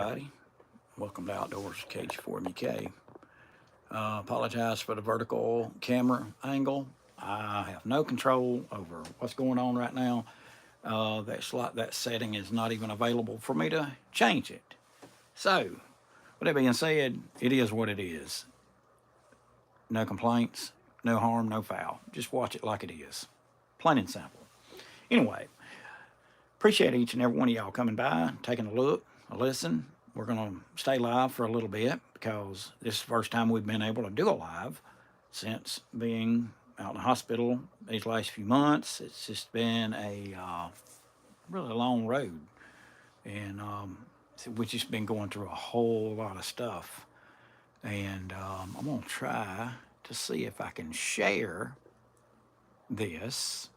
everybody. Welcome to Outdoors Kg4muk. Apologize for the vertical camera angle. I have no control over what's going on right now. That setting is not even available for me to change it. So, with that being said, it is what it is. No complaints, no harm, no foul. Just watch it like it is. Plain and simple. Anyway, appreciate each and every one of y'all coming by, taking a look, a listen. We're going to stay live for a little bit because this is the first time we've been able to do a live since being out in the hospital these last few months. It's just been a really long road, and we've just been going through a whole lot of stuff. And I'm going to try to see if I can share this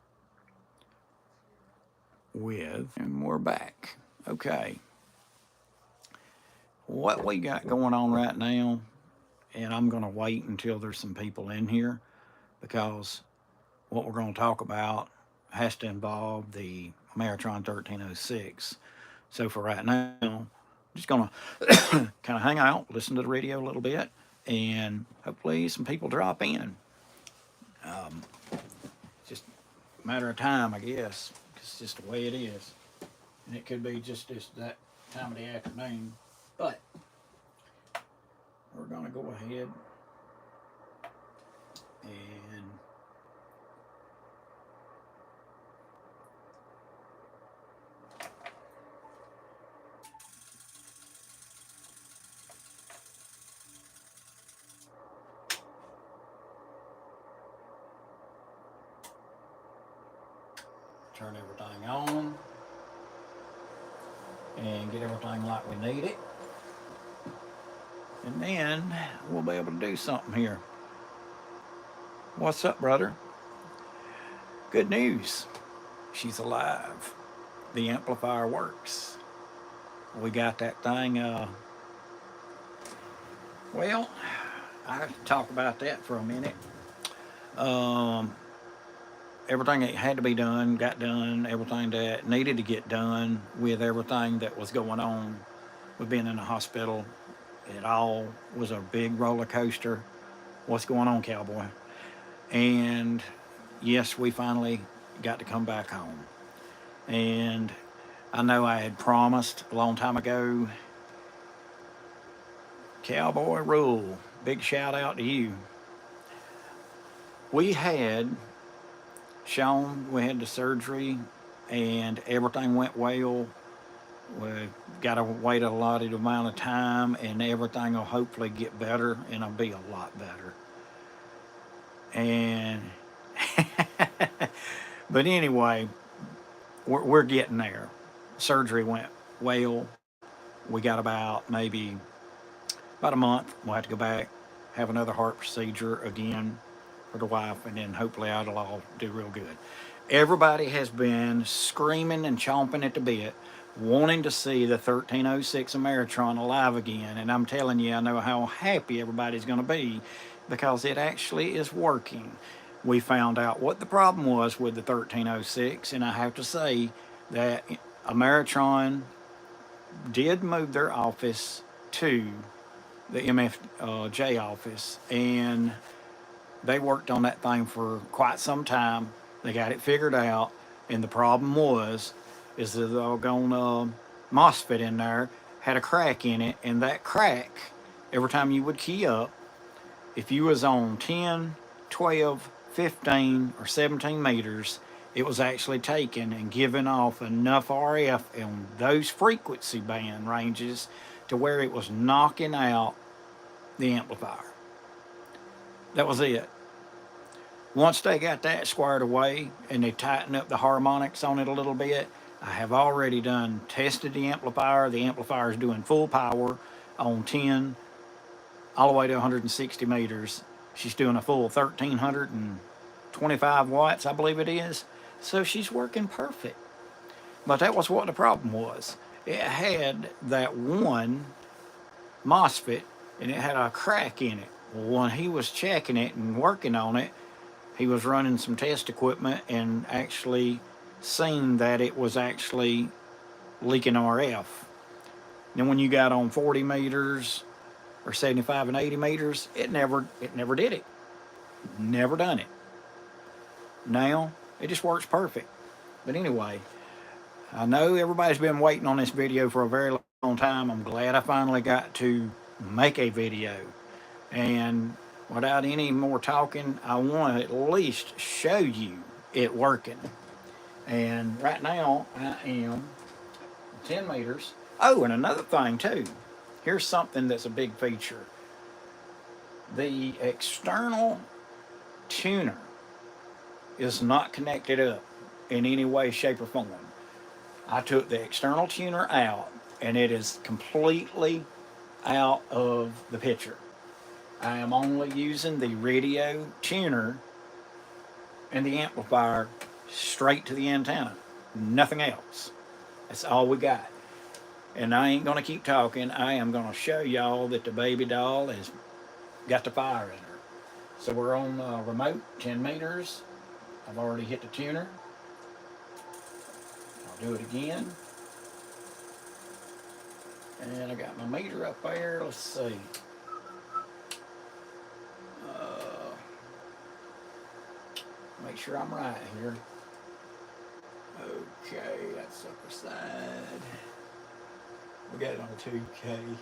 with, and we're back. Okay. What we got going on right now, and I'm going to wait until there's some people in here because what we're going to talk about has to involve the Ameritron 1306. So for right now, I'm just going to kind of hang out, listen to the radio a little bit, and hopefully some people drop in. Just a matter of time, I guess. It's just the way it is. And it could be just that time of the afternoon. But we're going to go ahead and turn everything on and get everything like we need it. And then we'll be able to do something here. What's up, brother? Good news. She's alive. The amplifier works. We got that thing, well, I have to talk about that for a minute. Everything that had to be done got done. Everything that needed to get done with everything that was going on with being in the hospital. It all was a big roller coaster. What's going on, cowboy? And yes, we finally got to come back home. And I know I had promised a long time ago, Cowboy Rule, big shout out to you. We had the surgery and everything went well. We got to wait a allotted amount of time, and everything will hopefully get better, and it'll be a lot better. And but anyway, we're getting there. Surgery went well. We got about a month. We'll have to go back, have another heart procedure again for the wife, and then hopefully it'll all do real good. Everybody has been screaming and chomping at the bit, wanting to see the 1306 Ameritron alive again. And I'm telling you, I know how happy everybody's going to be because it actually is working. We found out what the problem was with the 1306, and I have to say that Ameritron did move their office to the MFJ office, and they worked on that thing for quite some time. They got it figured out, and the problem is the doggone MOSFET in there had a crack in it, and that crack, every time you would key up, if you was on 10, 12, 15, or 17 meters, it was actually taking and giving off enough RF in those frequency band ranges to where it was knocking out the amplifier. That was it. Once they got that squared away and they tightened up the harmonics on it a little bit, I have already tested the amplifier. The amplifier is doing full power on 10 all the way to 160 meters. She's doing a full 1,325 watts, I believe it is. So she's working perfect. But that was what the problem was. It had that one MOSFET, and it had a crack in it. Well, when he was checking it and working on it, he was running some test equipment and actually seen that it was actually leaking RF. Then when you got on 40 meters or 75 and 80 meters, it never did it. Never done it. Now it just works perfect. But anyway, I know everybody's been waiting on this video for a very long time. I'm glad I finally got to make a video. And without any more talking, I want to at least show you it working. And right now I am 10 meters. Oh, and another thing too. Here's something that's a big feature. The external tuner is not connected up in any way, shape, or form. I took the external tuner out and it is completely out of the picture. I am only using the radio tuner and the amplifier straight to the antenna. Nothing else. That's all we got. And I ain't gonna keep talking. I am gonna show y'all that the baby doll has got the fire in her. So we're on remote, 10 meters. I've already hit the tuner. I'll do it again. And I got my meter up there. Let's see. Make sure I'm right here. Okay, that's upper side. We got it on 2K.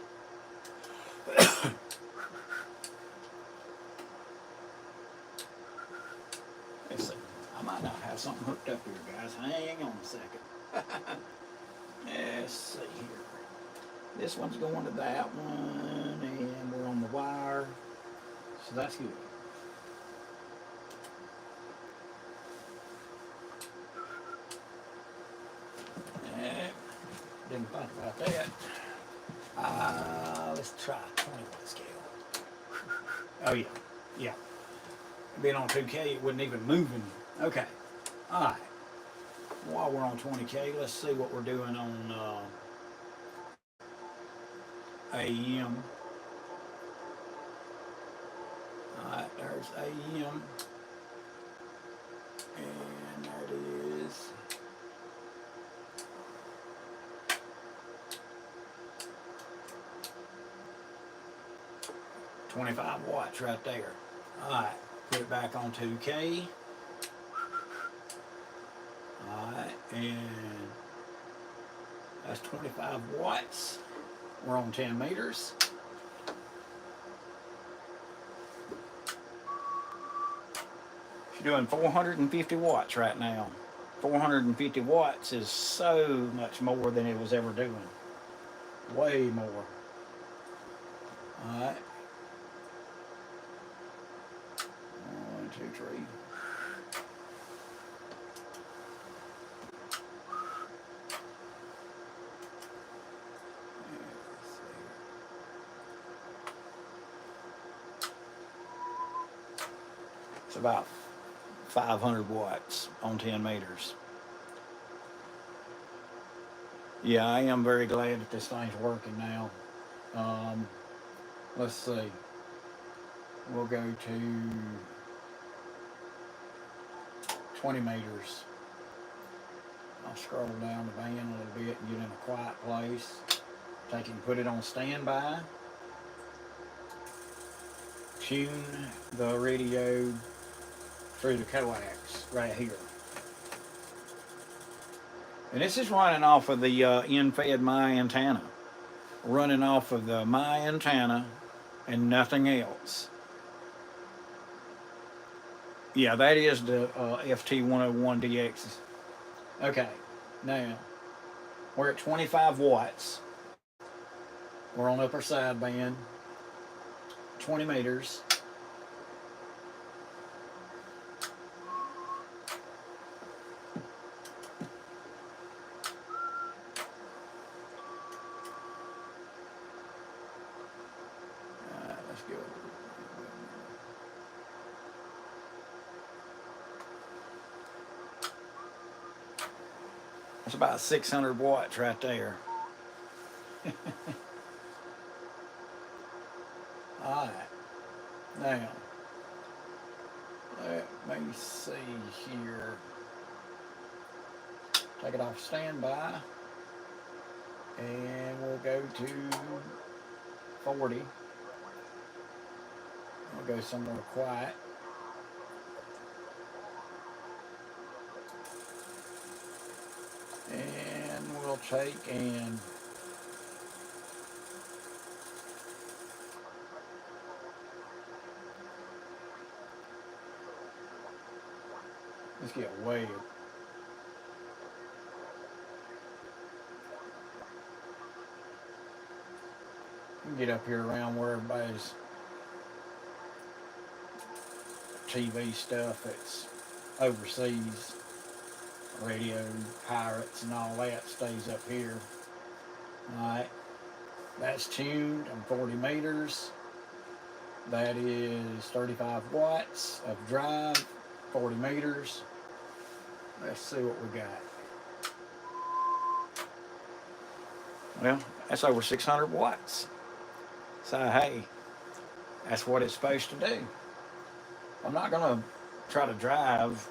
Let's see. I might not have something hooked up here, guys. Hang on a second. Let's see here. This one's going to that one, and we're on the wire. So that's good. Didn't think about that. Let's try 20 watt scale. Oh yeah, yeah. Being on 2K, it wasn't even moving. Okay, all right. While we're on 20K, let's see what we're doing on AM. All right, there's AM, and there it is. $25 watts right there. Alright, put it back on 2K. Alright, and that's 25 watts. We're on 10 meters. She's doing 450 watts right now. 450 watts is so much more than it was ever doing. Way more. Alright. 1, 2, 3. It's about 500 watts on 10 meters. Yeah, I am very glad that this thing's working now. Let's see. We'll go to 20 meters. I'll scroll down the band a little bit and get in a quiet place. Take it and put it on standby. Tune the radio through the coax right here. And this is running off of the in-fed my antenna. Running off of the my antenna and nothing else. Yeah, that is the FT101DX. Okay, now we're at 25 watts. We're on upper sideband, 20 meters. Let's go. That's about 600 watts right there. All right. Now, let me see here. Take it off standby. And we'll go to 40. We'll go somewhere quiet. And we'll take and let's get way get up here around where everybody's TV stuff that's overseas, radio, pirates, and all that stays up here. Alright, that's tuned. I'm 40 meters. That is 35 watts of drive, 40 meters. Let's see what we got. Well, that's over 600 watts. So, hey, that's what it's supposed to do. I'm not going to try to drive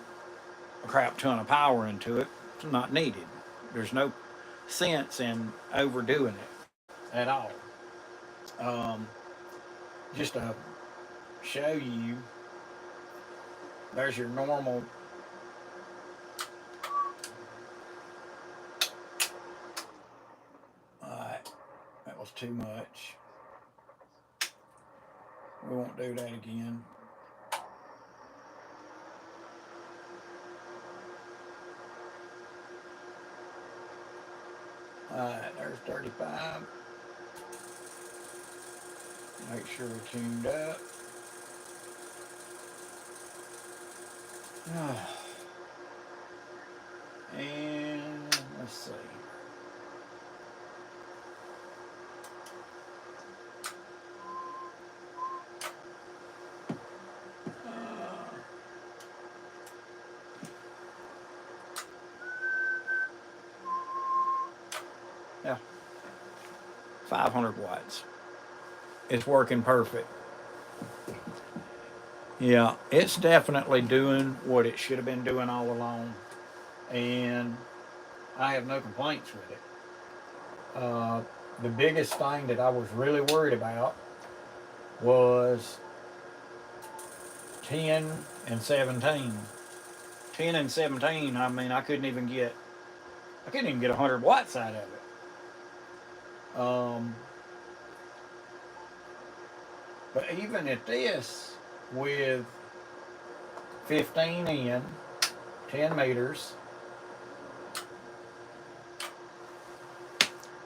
a crap ton of power into it. It's not needed. There's no sense in overdoing it at all. Just to show you, there's your normal that was too much. We won't do that again. Alright, there's 35. Make sure we're tuned up. And let's see. Yeah, 500 watts. It's working perfect. Yeah, it's definitely doing what it should have been doing all along, and I have no complaints with it. The biggest thing that I was really worried about was 10 and 17. 10 and 17, I mean, I couldn't even get 100 watts out of it. But even at this, with 15 in, 10 meters,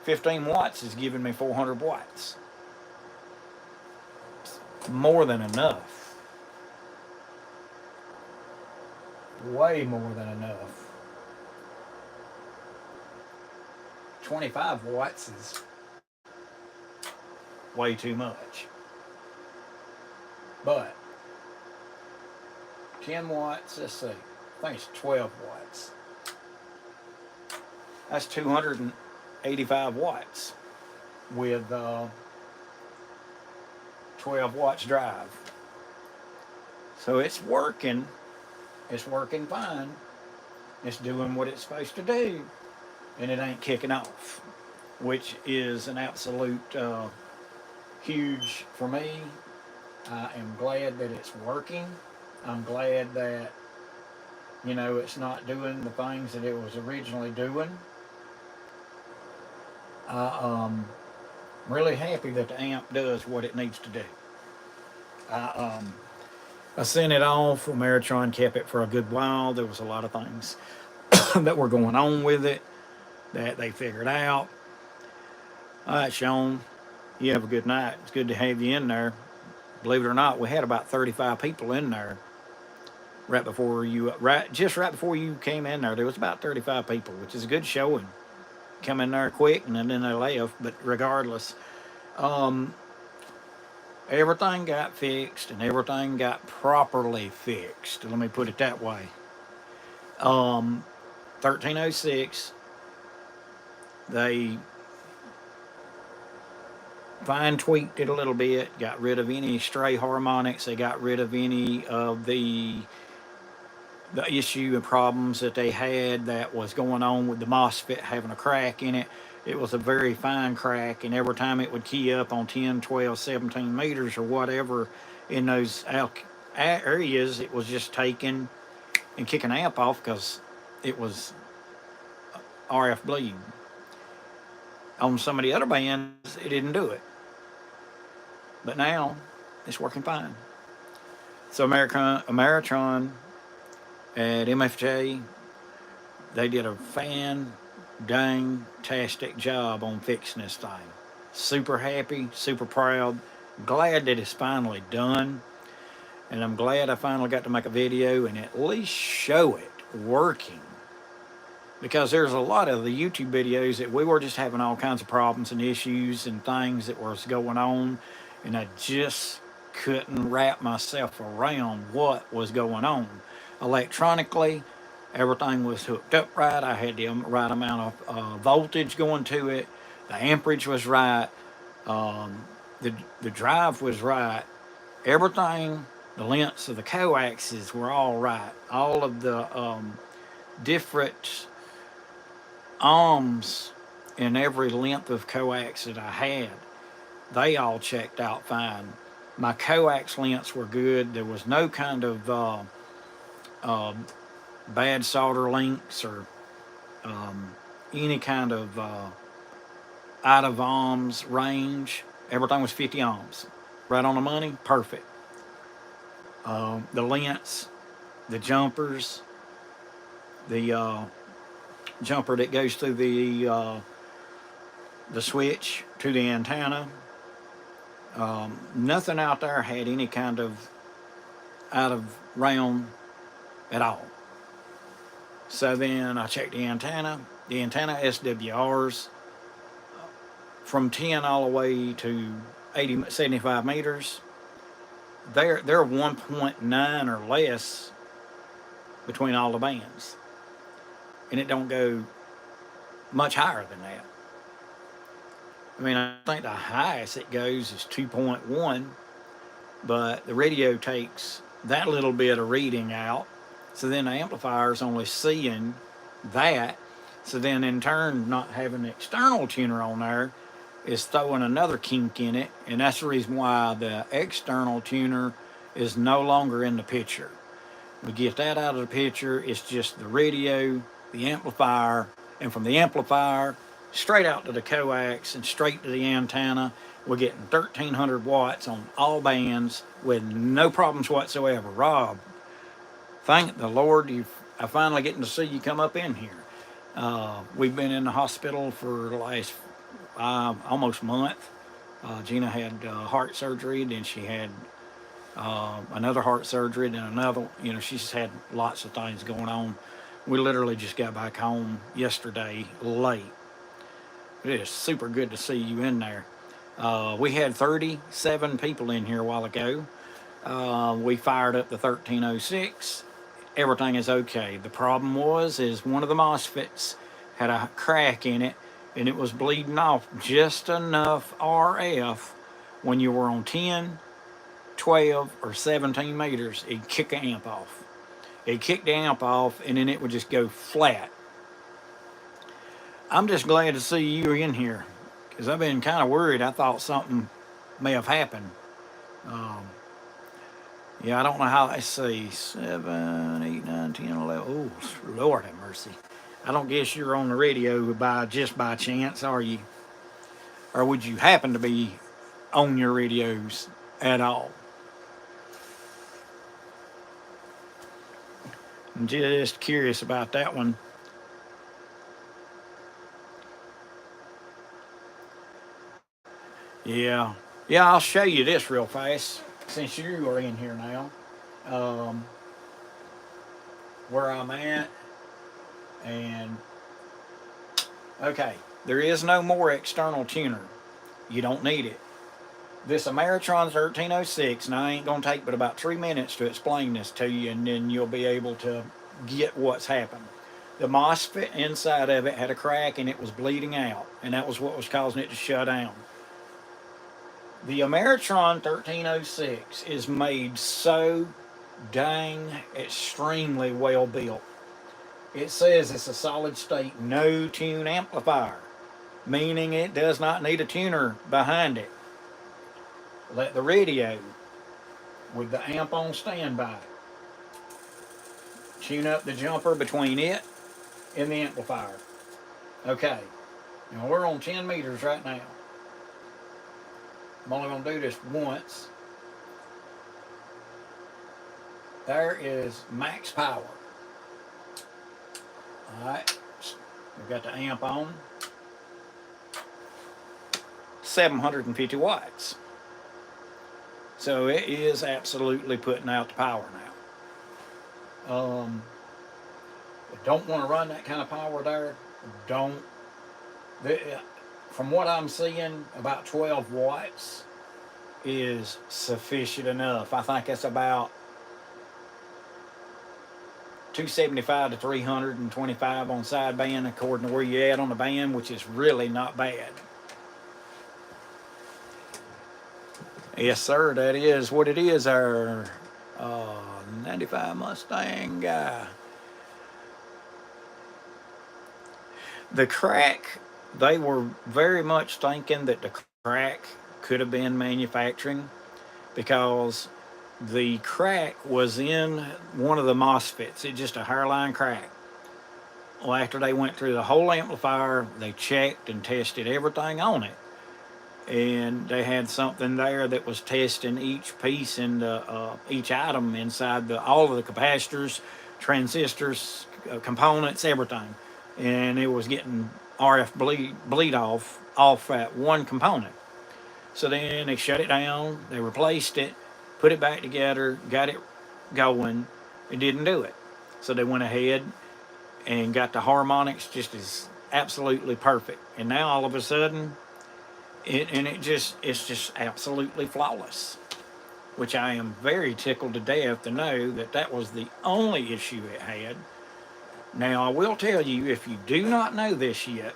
15 watts is giving me 400 watts. It's more than enough. Way more than enough. 25 watts is way too much. But 10 watts, let's see, I think it's 12 watts. That's 285 watts with 12 watts drive. So it's working. It's working fine. It's doing what it's supposed to do, and it ain't kicking off, which is an absolute huge for me. I am glad that it's working. I'm glad that, you know, it's not doing the things that it was originally doing. I'm really happy that the amp does what it needs to do. I sent it off. Ameritron kept it for a good while. There was a lot of things that were going on with it that they figured out. All right, Sean, you have a good night. It's good to have you in there. Believe it or not, we had about 35 people in there just right before you came in there. There was about 35 people, which is a good showing. Come in there quick and then they left. But regardless, everything got fixed and everything got properly fixed. Let me put it that way. 1306, they fine tweaked it a little bit, got rid of any stray harmonics, they got rid of any of the issue and problems that they had that was going on with the MOSFET having a crack in it. it was a very fine crack, and every time it would key up on 10, 12, 17 meters or whatever in those areas, it was just taking and kicking the amp off because it was RF bleed. On some of the other bands, it didn't do it. But now, it's working fine. So Ameritron at MFJ, they did a fan-dang-tastic job on fixing this thing. Super happy, super proud, glad that it's finally done. And I'm glad I finally got to make a video and at least show it working. Because there's a lot of the YouTube videos that we were just having all kinds of problems and issues and things that was going on, and I just couldn't wrap myself around what was going on. Electronically, everything was hooked up right. I had the right amount of voltage going to it. The amperage was right. The drive was right. Everything, the lengths of the coaxes were all right. All of the different ohms in every length of coax that I had, they all checked out fine. My coax lengths were good. There was no kind of bad solder links or any kind of out of ohms range. Everything was 50 ohms. Right on the money, perfect. The lengths, the jumpers, the jumper that goes through the switch to the antenna. Nothing out there had any kind of out of round at all. So then I checked the antenna. The antenna SWRs from 10 all the way to 75 meters. They're 1.9 or less between all the bands. And it don't go much higher than that. I mean, I think the highest it goes is 2.1, but the radio takes that little bit of reading out. So then the amplifier's only seeing that. So then in turn, not having the external tuner on there is throwing another kink in it. And that's the reason why the external tuner is no longer in the picture. We get that out of the picture. It's just the radio, the amplifier, and from the amplifier straight out to the coax and straight to the antenna. We're getting 1,300 watts on all bands with no problems whatsoever. Rob, thank the Lord, I finally getting to see you come up in here. We've been in the hospital for the last almost month. Gina had heart surgery, then she had another heart surgery, then another. You know, she's had lots of things going on. We literally just got back home yesterday late. It is super good to see you in there. We had 37 people in here a while ago. We fired up the 1306. Everything is okay. The problem is one of the MOSFETs had a crack in it, and it was bleeding off just enough RF when you were on 10, 12, or 17 meters. It'd kick the amp off. It'd kick the amp off, and then it would just go flat. I'm just glad to see you in here, because I've been kind of worried. I thought something may have happened. Yeah, I don't know how. Let's see, 7, 8, 9, 10, 11. Oh, Lord have mercy. I don't guess you're on the radio just by chance, are you? Or would you happen to be on your radios at all? I'm just curious about that one. Yeah, I'll show you this real fast since you are in here now. Where I'm at, and okay, there is no more external tuner. You don't need it. This Ameritron 1306, and I ain't gonna take but about 3 minutes to explain this to you, and then you'll be able to get what's happened. The MOSFET inside of it had a crack and it was bleeding out, and that was what was causing it to shut down. The Ameritron 1306 is made so dang extremely well built. It says it's a solid state no tune amplifier. meaning it does not need a tuner behind it. Let the radio with the amp on standby tune up the jumper between it and the amplifier. Okay, now we're on 10 meters right now. I'm only going to do this once. There is max power. Alright, we've got the amp on. 750 watts. So it is absolutely putting out the power now. Don't want to run that kind of power there. Don't. From what I'm seeing, about 12 watts is sufficient enough. I think that's about 275 to 325 on sideband, according to where you're at on the band, which is really not bad. Yes, sir, that is what it is, our 95 Mustang guy. The crack, they were very much thinking that the crack could have been manufacturing, because the crack was in one of the MOSFETs. It's just a hairline crack. Well, after they went through the whole amplifier, they checked and tested everything on it. And they had something there that was testing each piece in the, each item inside all of the capacitors, transistors, components, everything. And it was getting RF bleed off that one component. So then they shut it down, they replaced it, put it back together, got it going. It didn't do it. So they went ahead and got the harmonics just as absolutely perfect. And now all of a sudden, it's just absolutely flawless, which I am very tickled to death to know that that was the only issue it had. Now, I will tell you, if you do not know this yet,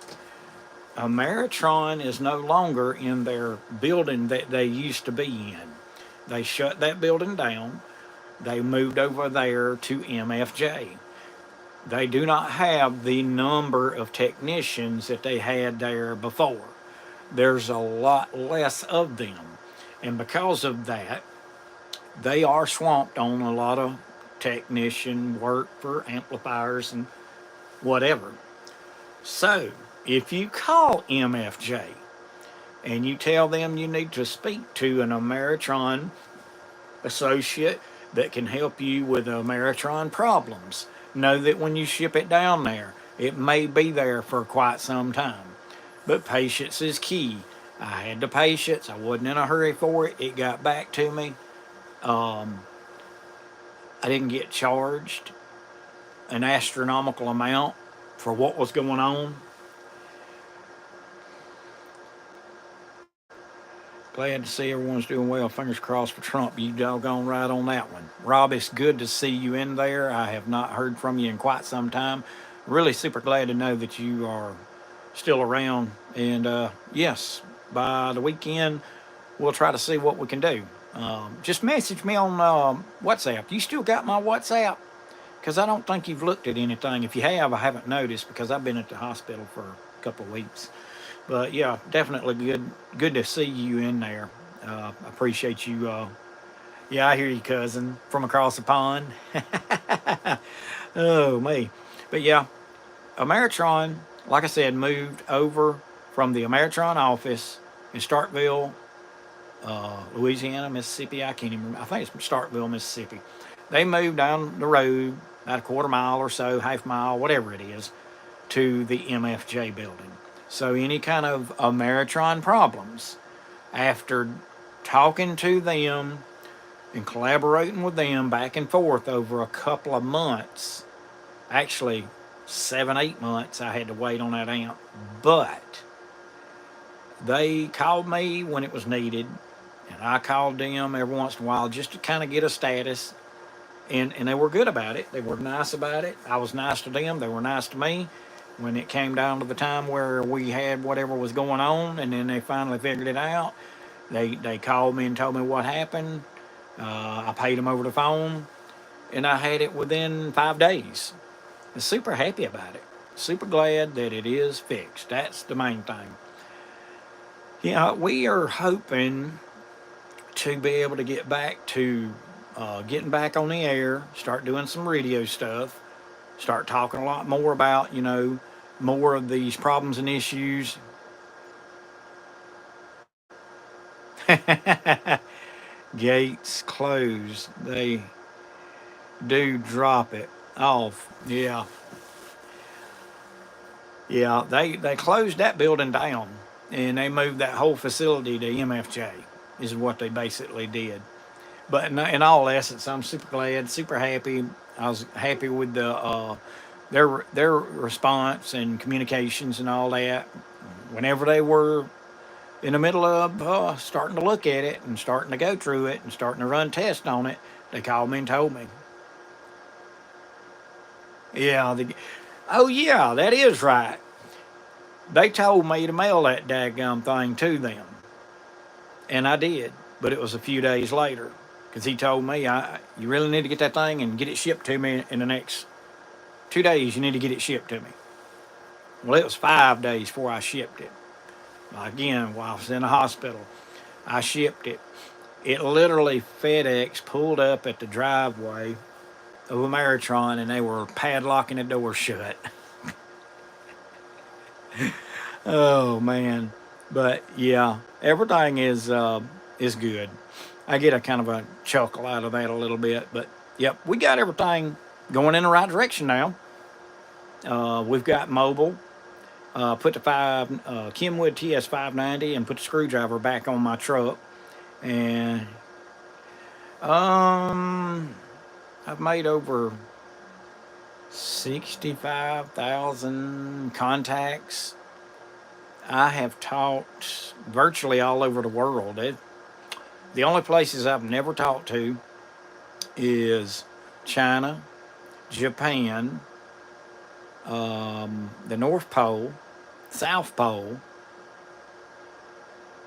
Ameritron is no longer in their building that they used to be in. They shut that building down. They moved over there to MFJ. They do not have the number of technicians that they had there before. There's a lot less of them. And because of that, they are swamped on a lot of technician work for amplifiers and whatever. So, if you call MFJ and you tell them you need to speak to an Ameritron associate that can help you with Ameritron problems, know that when you ship it down there, it may be there for quite some time. But patience is key. I had the patience. I wasn't in a hurry for it. It got back to me. I didn't get charged an astronomical amount for what was going on. Glad to see everyone's doing well. Fingers crossed for Trump. You doggone right on that one. Rob, it's good to see you in there. I have not heard from you in quite some time. Really super glad to know that you are still around. And yes, by the weekend, we'll try to see what we can do. Just message me on WhatsApp. You still got my WhatsApp? Because I don't think you've looked at anything. If you have, I haven't noticed, because I've been at the hospital for a couple of weeks. But yeah, definitely good to see you in there. Appreciate you. Yeah, I hear you, cousin, from across the pond. Oh, me. But yeah, Ameritron, like I said, moved over from the Ameritron office in Starkville, Louisiana, Mississippi. I can't even remember. I think it's Starkville, Mississippi. They moved down the road about a quarter mile or so, half mile, whatever it is, to the MFJ building. So any kind of Ameritron problems, after talking to them and collaborating with them back and forth over a couple of months, actually 7, 8 months, I had to wait on that amp. But they called me when it was needed, and I called them every once in a while just to kind of get a status. And they were good about it. They were nice about it. I was nice to them. They were nice to me. When it came down to the time where we had whatever was going on, and then they finally figured it out, they called me and told me what happened. I paid them over the phone, and I had it within 5 days. I was super happy about it. super glad that it is fixed. That's the main thing. Yeah, we are hoping to be able to get back to getting back on the air, start doing some radio stuff, start talking a lot more about, more of these problems and issues. Gates closed. They do drop it off. Yeah. Yeah, they closed that building down and they moved that whole facility to MFJ, is what they basically did. But in all essence, I'm super glad, super happy. I was happy with their response and communications and all that. Whenever they were in the middle of starting to look at it and starting to go through it and starting to run tests on it, they called me and told me. Yeah, oh yeah, that is right. They told me to mail that daggum thing to them, and I did. But it was a few days later because he told me, you really need to get that thing and get it shipped to me in the next 2 days. You need to get it shipped to me. Well, it was 5 days before I shipped it. Again, while I was in the hospital, I shipped it. It literally, FedEx pulled up at the driveway of Ameritron and they were padlocking the door shut. Oh man, but yeah, everything is good. I get a kind of a chuckle out of that a little bit, but yep, we got everything going in the right direction now. We've got mobile. Put the Kenwood TS 590 and put the screwdriver back on my truck, and I've made over 65,000 contacts. I have talked virtually all over the world. The only places I've never talked to is China, Japan, the North Pole, South Pole,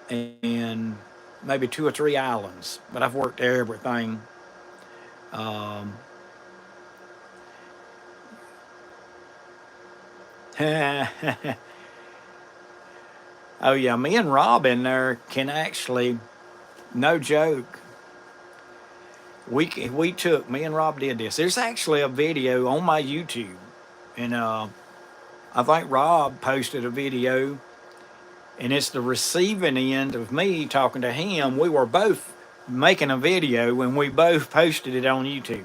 and maybe 2 or 3 islands. But I've worked everything. Oh yeah, me and Rob in there can actually, no joke. Me and Rob did this. There's actually a video on my YouTube, and I think Rob posted a video, and it's the receiving end of me talking to him. We were both making a video, and we both posted it on YouTube.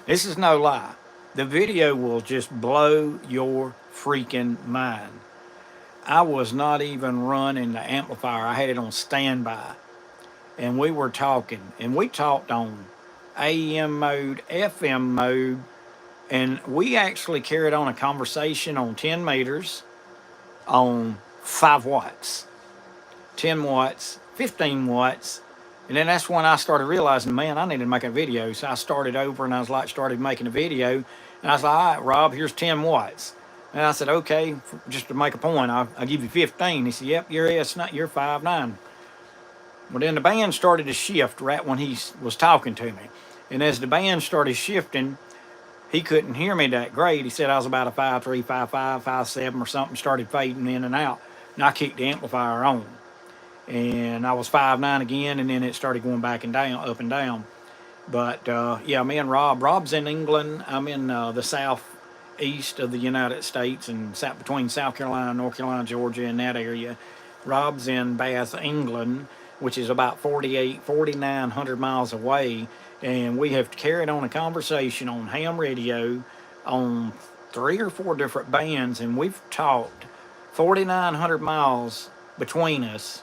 This is no lie. The video will just blow your freaking mind. I was not even running the amplifier. I had it on standby. And we were talking. And we talked on AM mode, FM mode. And we actually carried on a conversation on 10 meters on 5 watts. 10 watts, 15 watts. And then that's when I started realizing, man, I need to make a video. So I started over and started making a video. And I was like, all right, Rob, here's 10 watts. And I said, okay, just to make a point, I'll give you 15. He said, yep, you're 5'9". Well, then the band started to shift right when he was talking to me. And as the band started shifting, he couldn't hear me that great. He said I was about a 5'3", 5'5", 5'7", or something, started fading in and out. And I kicked the amplifier on. And I was 5'9" again, and then it started going back and down, up and down. But yeah, me and Rob's in England. I'm in the southeast of the United States, and between South Carolina, North Carolina, Georgia, in that area. Rob's in Bath, England, which is about 4,900 miles away. And we have carried on a conversation on ham radio on 3 or 4 different bands, and we've talked 4,900 miles between us,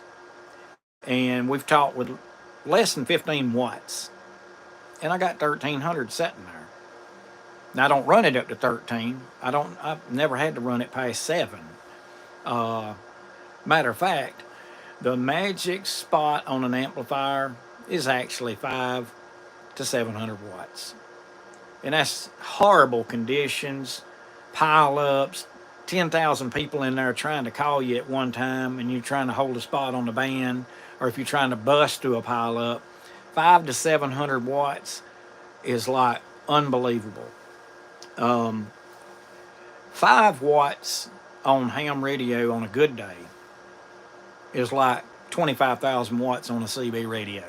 and we've talked with less than 15 watts. And I got 1,300 sitting there. Now I don't run it up to 13. I've never had to run it past 7. Matter of fact, the magic spot on an amplifier is actually 5 to 700 watts. And that's horrible conditions, pile-ups, 10,000 people in there trying to call you at one time, and you're trying to hold a spot on the band, or if you're trying to bust through a pile-up. 5 to 700 watts is like unbelievable. 5 watts on ham radio on a good day is like 25,000 watts on a CB radio.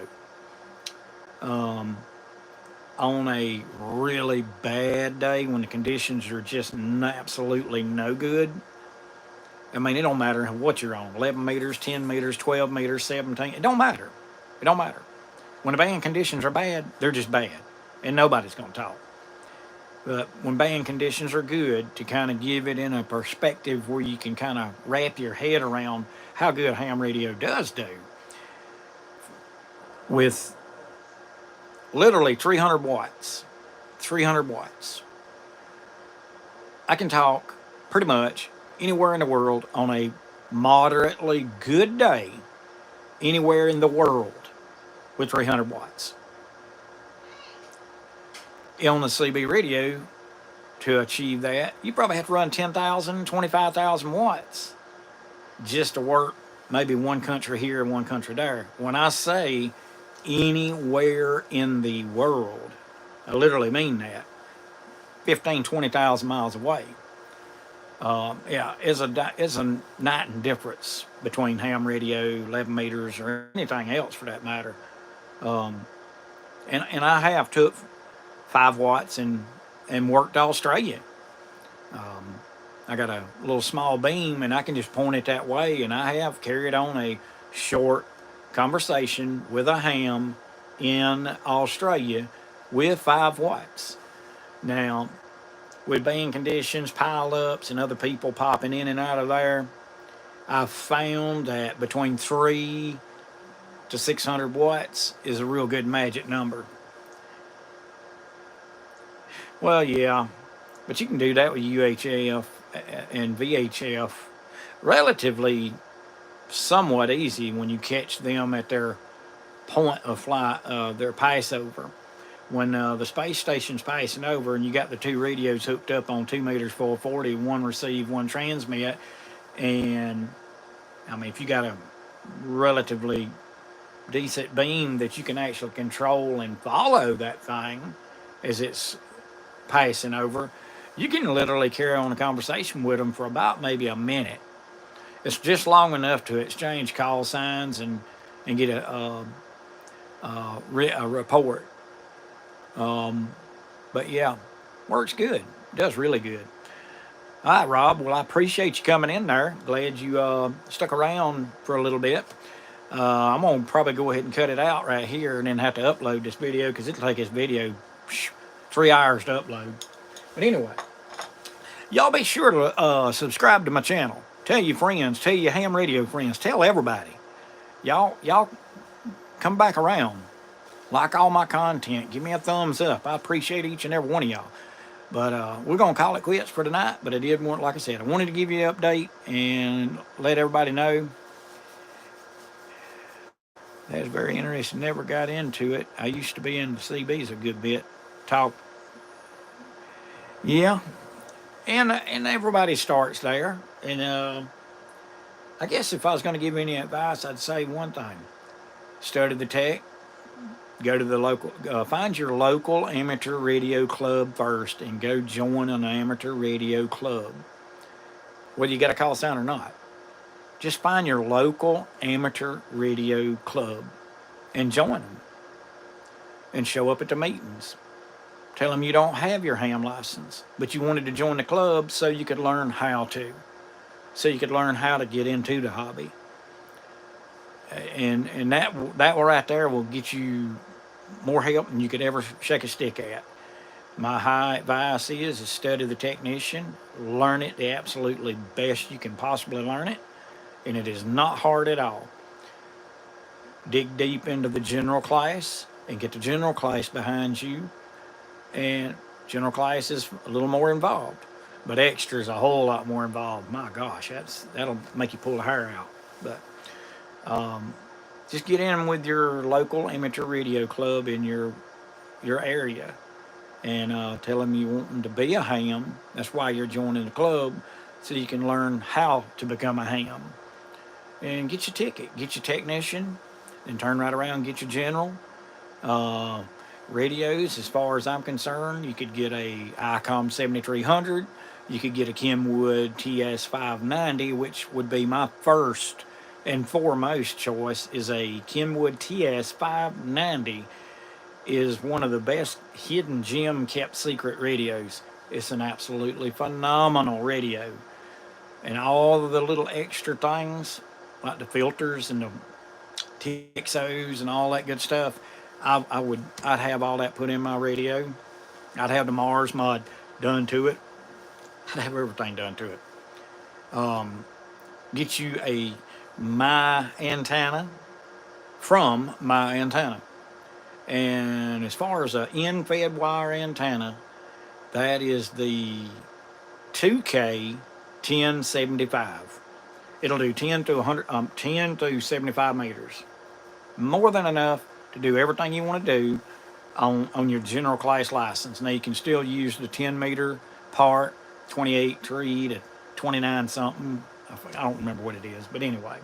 On a really bad day when the conditions are just absolutely no good, I mean, it don't matter what you're on, 11 meters, 10 meters, 12 meters, 17, it don't matter. It don't matter. When the band conditions are bad, they're just bad, and nobody's going to talk. But when band conditions are good, to kind of give it in a perspective where you can kind of wrap your head around how good ham radio does do, with literally 300 watts, 300 watts, I can talk pretty much anywhere in the world on a moderately good day, anywhere in the world with 300 watts. On the CB radio, to achieve that, you probably have to run 10,000, 25,000 watts just to work maybe one country here and one country there. When I say anywhere in the world, I literally mean that. 15, 20,000 miles away. Yeah, is a night and difference between ham radio, 11 meters, or anything else for that matter. And I have took 5 watts and worked Australia. I got a little small beam and I can just point it that way, and I have carried on a short conversation with a ham in Australia with 5 watts. Now, with band conditions, pile-ups, and other people popping in and out of there, I've found that between 3 to 600 watts is a real good magic number. Well, yeah, but you can do that with UHF and VHF relatively somewhat easy when you catch them at their point of flight, their pass over. When the space station's passing over and you got the 2 radios hooked up on 2 meters 440, one receive, one transmit, and I mean, if you got a relatively decent beam that you can actually control and follow that thing as it's passing over, you can literally carry on a conversation with them for about maybe a minute. It's just long enough to exchange call signs and get a report. But yeah, works good. Does really good. All right, Rob. Well, I appreciate you coming in there. Glad you stuck around for a little bit. I'm going to probably go ahead and cut it out right here and then have to upload this video because it'll take this video 3 hours to upload. But anyway, y'all be sure to subscribe to my channel. Tell your friends. Tell your ham radio friends. Tell everybody. Y'all come back around. Like all my content. Give me a thumbs up. I appreciate each and every one of y'all. But we're going to call it quits for tonight. But I did want, like I said, I wanted to give you an update and let everybody know. That's very interesting. Never got into it. I used to be in the CBs a good bit. Talk. Yeah. And everybody starts there. And I guess if I was going to give any advice, I'd say one thing. Study the tech. Go to the local, find your local amateur radio club first and go join an amateur radio club. Whether you got a call sign or not. Just find your local amateur radio club and join them. And show up at the meetings. Tell them you don't have your ham license, but you wanted to join the club so you could learn how to. So you could learn how to get into the hobby. And that right there will get you more help than you could ever shake a stick at. My high advice is study the technician, learn it the absolutely best you can possibly learn it, and it is not hard at all. Dig deep into the general class and get the general class behind you, and general class is a little more involved, but extra is a whole lot more involved. My gosh, that'll make you pull the hair out. But just get in with your local amateur radio club in your area and tell them you want them to be a ham. That's why you're joining the club, so you can learn how to become a ham. And get your ticket, get your technician, and turn right around and get your general. Radios, as far as I'm concerned, you could get a ICOM 7300 you could get a Kenwood TS590, which would be my first and foremost choice. Is a Kenwood TS590 is one of the best hidden gem kept secret radios. It's an absolutely phenomenal radio, and all of the little extra things like the filters and the TXOs and all that good stuff. I'd have all that put in my radio. I'd have the Mars mod done to it. I'd have everything done to it. Get you a My antenna from My Antenna. And as far as an in-fed wire antenna, that is the 2K 1075. It'll do 10 to 100, 10 to 75 meters. More than enough to do everything you want to do on your general class license. Now you can still use the 10 meter part, 28 tree to 29 something. I don't remember what it is, but anyway,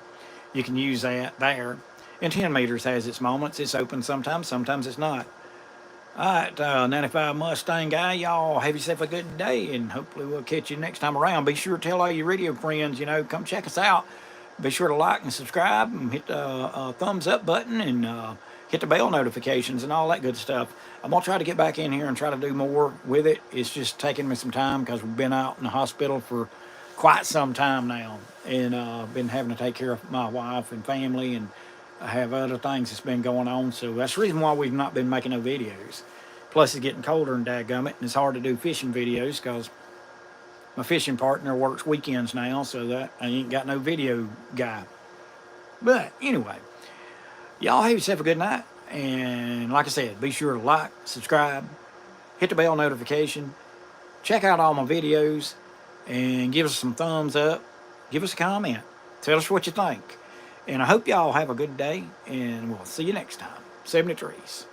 you can use that there. And 10 meters has its moments. It's open sometimes, sometimes it's not. All right, 95 Mustang guy, y'all have yourself a good day, and hopefully we'll catch you next time around. Be sure to tell all your radio friends, come check us out. Be sure to like and subscribe and hit the thumbs up button and hit the bell notifications and all that good stuff. I'm going to try to get back in here and try to do more with it. It's just taking me some time because we've been out in the hospital for quite some time now, and been having to take care of my wife and family, and I have other things that's been going on. So that's the reason why we've not been making no videos. Plus it's getting colder and dadgummit, and it's hard to do fishing videos because my fishing partner works weekends now, so that I ain't got no video guy. But anyway, y'all have yourself a good night. And like I said, be sure to like, subscribe, hit the bell notification, check out all my videos, and give us some thumbs up. Give us a comment. Tell us what you think. And I hope y'all have a good day, and we'll see you next time. 73s.